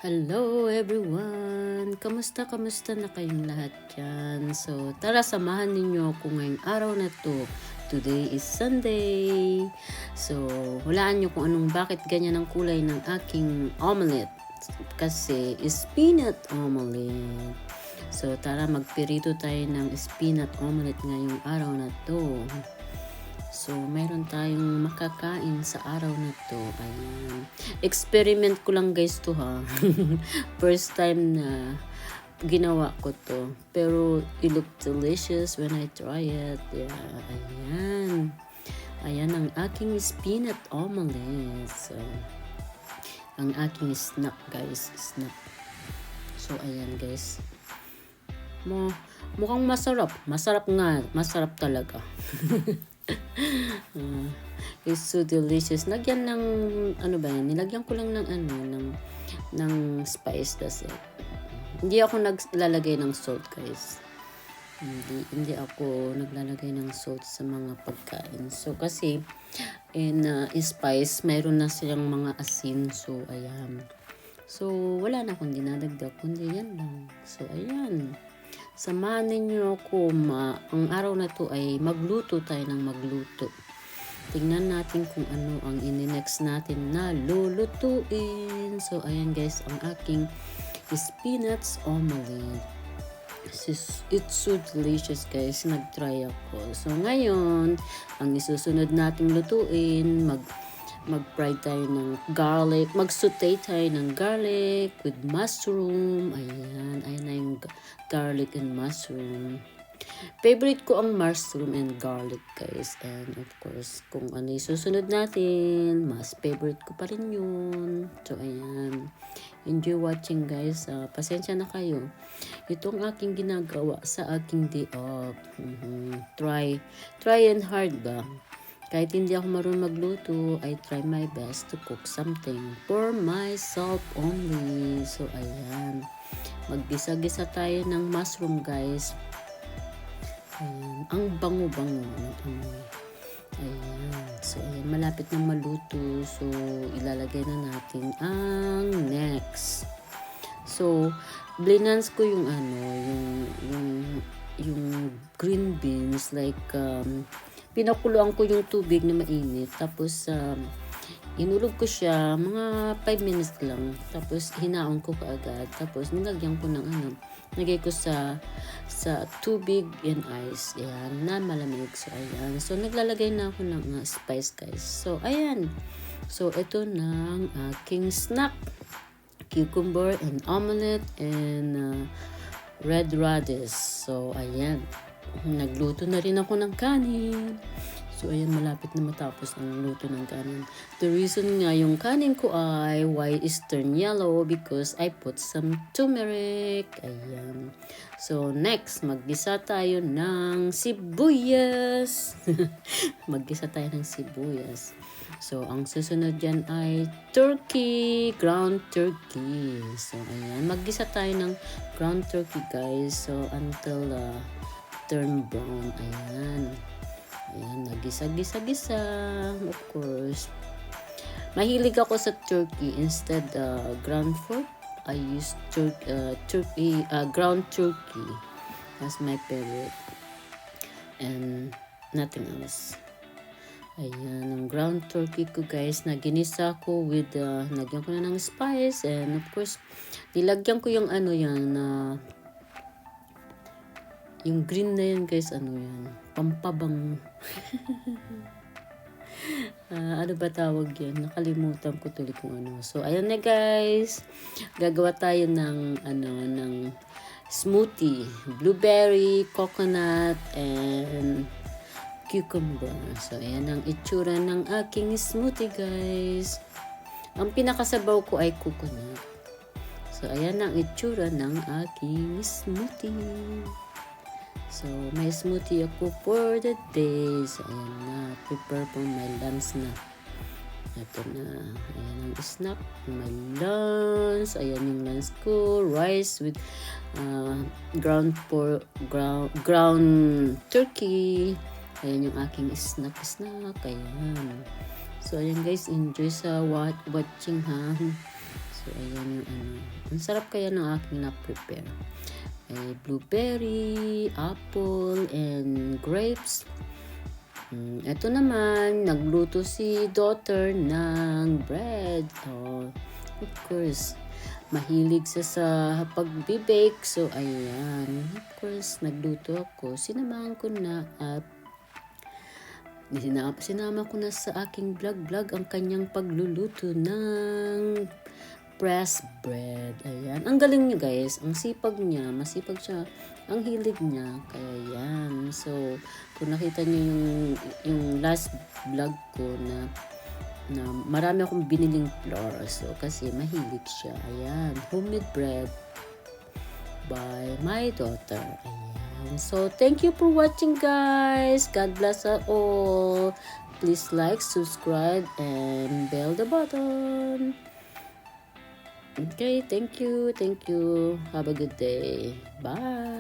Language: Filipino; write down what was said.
Hello everyone! Kamusta na kayong lahat dyan? So, tara samahan ninyo ako ngayong araw na to. Today is Sunday. So, hulaan nyo kung bakit ganyan ang kulay ng aking omelette. Kasi is peanut omelette. So, tara magpirito tayo ng peanut omelette ngayong araw na to. So, meron tayong makakain sa araw na to. Ayan. Experiment ko lang guys to ha. First time na ginawa ko to. Pero, it look delicious when I try it. Yeah, ayan. Ayan ang aking peanut omelette. So, ang aking snack guys. Snack. So, ayan guys. Mukhang masarap. Masarap nga. Masarap talaga. It's so delicious. Lagyan ng nilagyan ko lang ng spice, that's it. Hindi ako naglalagay ng salt guys. Hindi ako naglalagay ng salt sa mga pagkain. So kasi in spice mayroon na silang mga asin, so ayan. So wala na akong dinadagdag kundi yan lang. So ayan. Samahan ninyo ako. Ang araw na to ay magluto tayo ng magluto. Tingnan natin kung ano ang ini-next natin na lulutuin. So, ayan guys, ang aking peanuts omelette. It's so delicious guys. Nag-try ako. So, ngayon, ang isusunod nating lutuin, mag-fry tayo ng garlic, mag-saute tayo ng garlic with mushroom. Ayan na yung garlic and mushroom. Favorite ko ang mushroom and garlic guys. And of course, kung ano yung susunod natin, mas favorite ko pa rin yun. So ayan, enjoy watching guys. Pasensya na kayo. Itong aking ginagawa sa aking day off. Try and hard ba? Kahit hindi ako marunong magluto, I try my best to cook something for myself only. So, ayan. Maggisa-gisa tayo ng mushroom, guys. Ayan. Ang bango-bango. Ayan. So, ayan. Malapit na maluto. So, ilalagay na natin ang next. So, blinans ko yung yung green beans like pinakuluan ko yung tubig na mainit. Tapos, inulog ko siya mga 5 minutes lang. Tapos, hinaon ko kaagad. Tapos, nilagyan ko ng nagay ko sa tubig and ice. Ayan, na malamig. So, ayan. So, naglalagay na ako ng spice, guys. So, ayan. So, ito na ang aking snack. Cucumber and omelette and red radish. So, ayan. Nagluto na rin ako ng kanin. So, ayan, malapit na matapos ang luto ng kanin. The reason nga yung kanin ko ay white eastern yellow because I put some turmeric. Ayan. So, next, maggisa tayo ng sibuyas. Maggisa tayo ng sibuyas. So, ang susunod dyan ay turkey, ground turkey. So, ayan, maggisa tayo ng ground turkey, guys. So, until turn brown. Ayan. Ayan, nagisa-gisa-gisa. Of course. Mahilig ako sa turkey. Instead, ground pork, I use ground turkey. That's my favorite. And nothing else. Ayan, ang ground turkey ko guys, naginisa ko with, nagyan ko na ng spice. And of course, nilagyan ko yung yung green na yan guys, yan? Pampabang. Ano ba tawag yan? Nakalimutan ko tuloy kung ano. So, ayan na guys. Gagawa tayo ng smoothie. Blueberry, coconut, and cucumber. So, ayan ang itsura ng aking smoothie guys. Ang pinakasabaw ko ay coconut. So, ayan ang itsura ng aking smoothie. So, may smoothie ako for the day. So, ayan na. Prepare for my lunch na. Ito na. Ayan ang snack. My lunch. Ayan yung lunch ko. Rice with ground turkey. Ayan yung aking snack. Ayan. So, ayan guys. Enjoy sa watching ha. So, So, ayan yung ano. Ang sarap kaya ng aking na-prepare. Blueberry, apple, and grapes. Ito naman, nagluto si daughter ng bread. Oh, of course, mahilig siya sa pag-bake. So, ayan. Of course, nagluto ako. Sinamahan ko na at sinama ko na sa aking vlog ang kanyang pagluluto ng pressed bread. Ayan. Ang galing niya, guys. Ang sipag niya. Masipag siya. Ang hilig niya. Kaya yan. So, kung nakita niyo yung last vlog ko na marami akong biniling flour. So, kasi mahilig siya. Ayan. Homemade bread by my daughter. Ayan. So, thank you for watching, guys. God bless us all. Please like, subscribe, and bell the button. Okay, thank you. Have a good day. Bye.